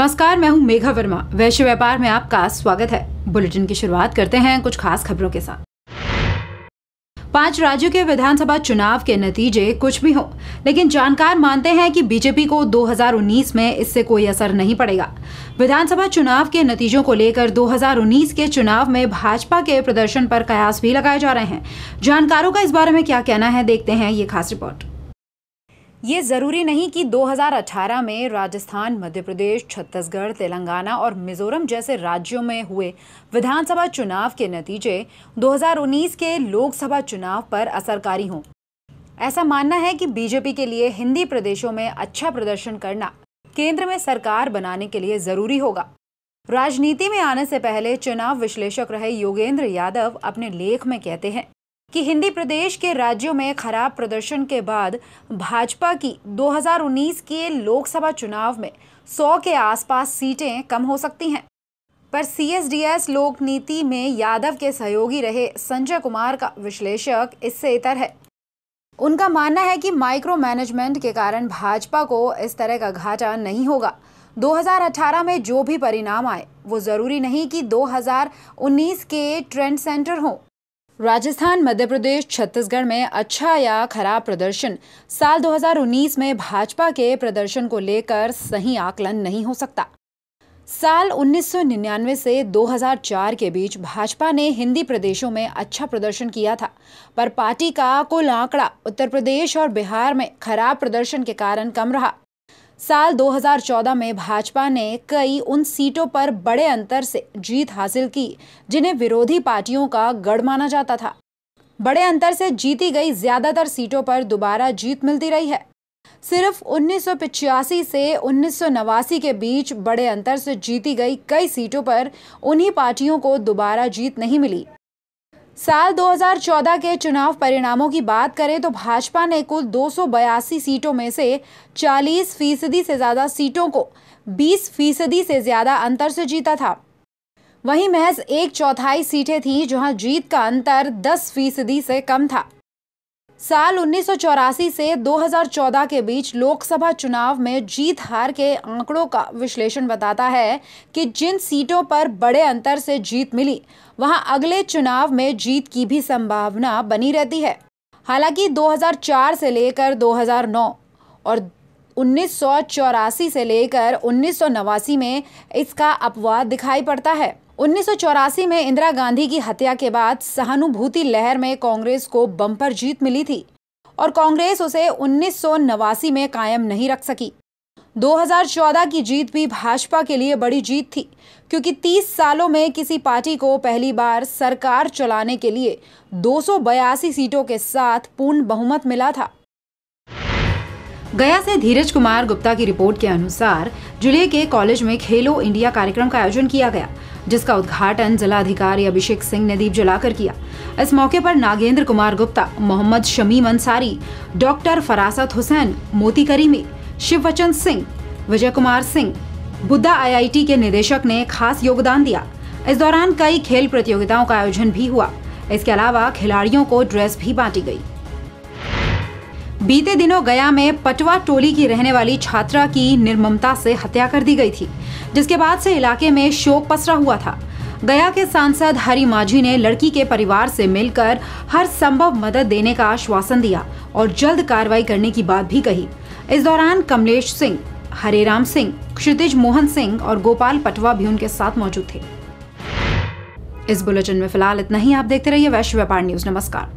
नमस्कार, मैं हूं मेघा वर्मा। वैश्य व्यापार में आपका स्वागत है। बुलेटिन की शुरुआत करते हैं कुछ खास खबरों के साथ। 5 राज्यों के विधानसभा चुनाव के नतीजे कुछ भी हों, लेकिन जानकार मानते हैं कि बीजेपी को 2019 में इससे कोई असर नहीं पड़ेगा। विधानसभा चुनाव के नतीजों को लेकर 2019 के चुनाव में भाजपा के प्रदर्शन पर कयास भी लगाए जा रहे हैं। जानकारों का इस बारे में क्या कहना है, देखते हैं ये खास रिपोर्ट। ये जरूरी नहीं कि 2018 में राजस्थान, मध्य प्रदेश, छत्तीसगढ़, तेलंगाना और मिजोरम जैसे राज्यों में हुए विधानसभा चुनाव के नतीजे 2019 के लोकसभा चुनाव पर असरकारी हों। ऐसा मानना है कि बीजेपी के लिए हिंदी प्रदेशों में अच्छा प्रदर्शन करना केंद्र में सरकार बनाने के लिए जरूरी होगा। राजनीति में आने से पहले चुनाव विश्लेषक रहे योगेंद्र यादव अपने लेख में कहते हैं कि हिंदी प्रदेश के राज्यों में खराब प्रदर्शन के बाद भाजपा की 2019 के लोकसभा चुनाव में 100 के आसपास सीटें कम हो सकती हैं। पर सीएसडीएस लोक नीति में यादव के सहयोगी रहे संजय कुमार का विश्लेषक इससे इतर है। उनका मानना है कि माइक्रो मैनेजमेंट के कारण भाजपा को इस तरह का घाटा नहीं होगा। 2018 में जो भी परिणाम आए वो जरूरी नहीं कि 2019 के ट्रेंड सेंटर हो। राजस्थान, मध्य प्रदेश, छत्तीसगढ़ में अच्छा या खराब प्रदर्शन साल 2019 में भाजपा के प्रदर्शन को लेकर सही आकलन नहीं हो सकता। साल 1999 से 2004 के बीच भाजपा ने हिंदी प्रदेशों में अच्छा प्रदर्शन किया था, पर पार्टी का कुल आंकड़ा उत्तर प्रदेश और बिहार में खराब प्रदर्शन के कारण कम रहा। साल 2014 में भाजपा ने कई उन सीटों पर बड़े अंतर से जीत हासिल की जिन्हें विरोधी पार्टियों का गढ़ माना जाता था। बड़े अंतर से जीती गई ज्यादातर सीटों पर दोबारा जीत मिलती रही है। सिर्फ 1985 से 1989 के बीच बड़े अंतर से जीती गई कई सीटों पर उन्हीं पार्टियों को दोबारा जीत नहीं मिली। साल 2014 के चुनाव परिणामों की बात करें तो भाजपा ने कुल 282 सीटों में से 40% से ज्यादा सीटों को 20% से ज्यादा अंतर से जीता था। वहीं महज 1/4 सीटें थीं जहां जीत का अंतर 10% से कम था। साल 1984 से 2014 के बीच लोकसभा चुनाव में जीत हार के आंकड़ों का विश्लेषण बताता है कि जिन सीटों पर बड़े अंतर से जीत मिली वहां अगले चुनाव में जीत की भी संभावना बनी रहती है। हालांकि 2004 से लेकर 2009 और 1984 से लेकर 1989 में इसका अपवाद दिखाई पड़ता है। 1984 में इंदिरा गांधी की हत्या के बाद सहानुभूति लहर में कांग्रेस को बम्पर जीत मिली थी और कांग्रेस उसे 1989 में कायम नहीं रख सकी। 2014 की जीत भी भाजपा के लिए बड़ी जीत थी, क्योंकि 30 सालों में किसी पार्टी को पहली बार सरकार चलाने के लिए 282 सीटों के साथ पूर्ण बहुमत मिला था। गया से धीरज कुमार गुप्ता की रिपोर्ट के अनुसार जिले के कॉलेज में खेलो इंडिया कार्यक्रम का आयोजन किया गया, जिसका उद्घाटन जिलाधिकारी अभिषेक सिंह ने दीप जलाकर किया। इस मौके पर नागेंद्र कुमार गुप्ता, मोहम्मद शमीम अंसारी, डॉक्टर फरासत हुसैन, मोती करीमी, शिववचन सिंह, विजय कुमार सिंह, बुद्धा IIT के निदेशक ने खास योगदान दिया। इस दौरान कई खेल प्रतियोगिताओं का आयोजन भी हुआ। इसके अलावा खिलाड़ियों को ड्रेस भी बांटी गई। बीते दिनों गया में पटवा टोली की रहने वाली छात्रा की निर्ममता से हत्या कर दी गई थी, जिसके बाद से इलाके में शोक पसरा हुआ था। गया के सांसद हरि माझी ने लड़की के परिवार से मिलकर हर संभव मदद देने का आश्वासन दिया और जल्द कार्रवाई करने की बात भी कही। इस दौरान कमलेश सिंह, हरेराम सिंह, क्षितिज मोहन सिंह और गोपाल पटवा भी उनके साथ मौजूद थे। इस बुलेटिन में फिलहाल इतना ही। आप देखते रहिए वैश्य व्यापार न्यूज। नमस्कार।